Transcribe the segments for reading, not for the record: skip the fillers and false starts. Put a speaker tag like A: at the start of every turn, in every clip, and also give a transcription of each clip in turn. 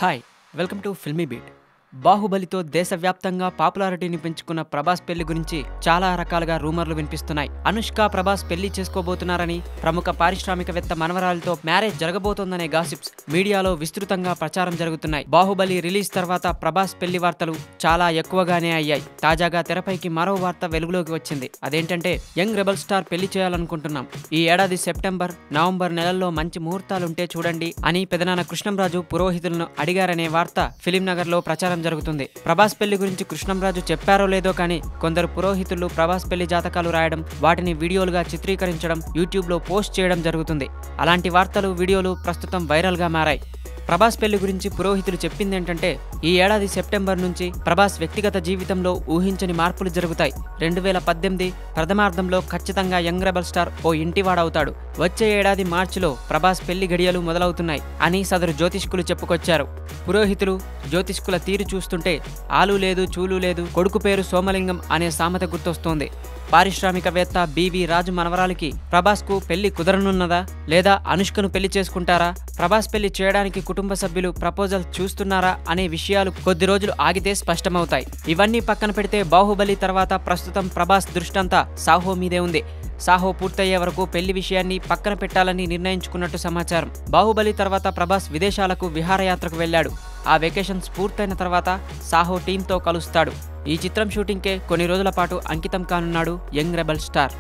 A: Hi welcome to Filmibeat. బాహుబలితో దేశవ్యాప్తంగా పాపులారిటీని పెంచుకున్న ప్రభాస్ పెళ్లి గురించి చాలా రకాలుగా రూమర్లు వినిపిస్తున్నాయి. అనుష్క ప్రభాస్ పెళ్లి చేసుకోబోతున్నారని, ప్రముఖ పారిశ్రామికవేత్త మనవరాలతో మ్యారేజ్ జరగబోతోందనే గాసిప్స్ మీడియాలో విస్తృతంగా ప్రచారం జరుగుతున్నాయి. బాహుబలి రిలీజ్ తర్వాత ప్రభాస్ పెళ్లి వార్తలు చాలా ఎక్కువగానే అయ్యాయి. తాజాగా తెరపైకి మరో వార్త వెలుగులోకి వచ్చింది. అదేంటంటే యంగ్ రెబల్ స్టార్ పెళ్లి చేయాలనుకుంటున్నాం. ఈ ఏడాది సెప్టెంబర్, నవంబర్ నెలల్లో మంచి ముహూర్తాలుంటే చూడండి అని పెదనాన్న కృష్ణంరాజు పురోహితులను అడిగారనే వార్త ఫిలిం నగర్ లో ప్రచారం జరుగుతుంది. ప్రభాస్ పెళ్లి గురించి కృష్ణంరాజు చెప్పారో లేదో కానీ కొందరు పురోహితులు ప్రభాస్ పెళ్లి జాతకాలు రాయడం, వాటిని వీడియోలుగా చిత్రీకరించడం, యూట్యూబ్ లో పోస్ట్ చేయడం జరుగుతుంది. అలాంటి వార్తలు, వీడియోలు ప్రస్తుతం వైరల్ గా మారాయి. ప్రభాస్ పెళ్లి గురించి పురోహితులు చెప్పిందేంటంటే, ఈ ఏడాది సెప్టెంబర్ నుంచి ప్రభాస్ వ్యక్తిగత జీవితంలో ఊహించని మార్పులు జరుగుతాయి. 2018 ప్రథమార్థంలో ఖచ్చితంగా యంగ్ రెబల్ స్టార్ ఓ ఇంటివాడవుతాడు. వచ్చే ఏడాది మార్చిలో ప్రభాస్ పెళ్లి గడియలు మొదలవుతున్నాయి అని సదరు జ్యోతిష్కులు చెప్పుకొచ్చారు. పురోహితులు, జ్యోతిష్కుల తీరు చూస్తుంటే ఆలు లేదు, చూలు లేదు, కొడుకు పేరు సోమలింగం అనే సామెత గుర్తొస్తోంది. పారిశ్రామికవేత్త బివి రాజు మనవరాలికి ప్రభాస్ కు పెళ్లి కుదరనున్నదా, లేదా అనుష్కను పెళ్లి చేసుకుంటారా, ప్రభాస్ పెళ్లి చేయడానికి కుటుంబ సభ్యులు ప్రపోజల్ చూస్తున్నారా అనే విషయాలు కొద్ది రోజులు ఆగితే స్పష్టమవుతాయి. ఇవన్నీ పక్కన పెడితే బాహుబలి తర్వాత ప్రస్తుతం ప్రభాస్ దృష్టంతా సాహో మీదే ఉంది. సాహో పూర్తయ్యే వరకు పెళ్లి విషయాన్ని పక్కన పెట్టాలని నిర్ణయించుకున్నట్టు సమాచారం. బాహుబలి తర్వాత ప్రభాస్ విదేశాలకు విహారయాత్రకు వెళ్లాడు. ఆ వెకేషన్స్ పూర్తయిన తర్వాత సాహో టీంతో కలుస్తాడు. ఈ చిత్రం షూటింగ్కే కొన్ని రోజుల పాటు అంకితం కానున్నాడు young rebel star.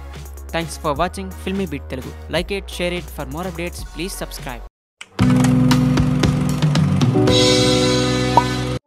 A: Thanks for watching Filmibeat Telugu. Like it, share it. For more updates please subscribe.